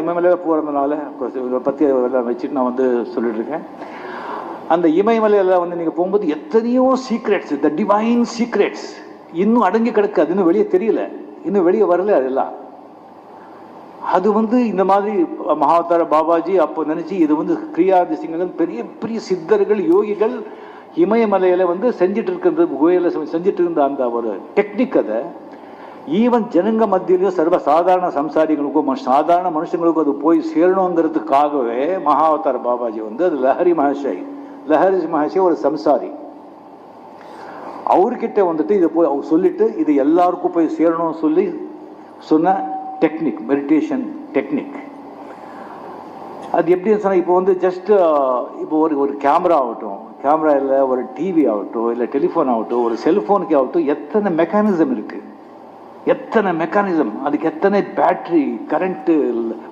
இமயமலையில போகிறதுனால இதை பற்றி எல்லாம் வச்சுட்டு நான் வந்து சொல்லிட்டு இருக்கேன். அந்த இமயமலையில் வந்து நீங்கள் போகும்போது எத்தனையோ சீக்ரெட்ஸ், த டிவைன் சீக்ரெட்ஸ் இன்னும் அடங்கி கிடக்கு. அது இன்னும் வெளியே தெரியல, இன்னும் வெளியே வரல. அதெல்லாம் அது வந்து இந்த மாதிரி மகாவதார பாபாஜி அப்போ நினைச்சு இது வந்து கிரியாதிசிங்கள் பெரிய பெரிய சித்தர்கள் யோகிகள் இமயமலையில வந்து செஞ்சுட்டு இருக்கிறது, கோயில செஞ்சுட்டு இருந்த அந்த ஒரு டெக்னிக் அதை ஈவன் ஜனங்க மத்தியிலையும் சர்வ சாதாரண சம்சாரிகளுக்கும் சாதாரண மனுஷங்களுக்கும் அது போய் சேரணுங்கிறதுக்காகவே மகாவதார பாபாஜி வந்து அது லஹரி மகர்ஷி ஒரு சம்சாரி, அவர்கிட்ட வந்துட்டு இதை போய் அவர் சொல்லிட்டு இது எல்லாருக்கும் போய் சேரணும்னு சொல்லி சொன்ன டெக்னிக், மெடிடேஷன் டெக்னிக். அது எப்படின்னு சொன்னால் இப்போ வந்து ஜஸ்ட் இப்போ ஒரு கேமரா ஆகட்டும், கேமரா இல்லை ஒரு டிவி ஆகட்டும், இல்லை டெலிஃபோன் ஆகட்டும், ஒரு செல்ஃபோனுக்கு ஆகட்டும், எத்தனை மெக்கானிசம் இருக்குது, எத்தனை மெக்கானிசம், அதுக்கு எத்தனை பேட்ரி கரண்ட்டு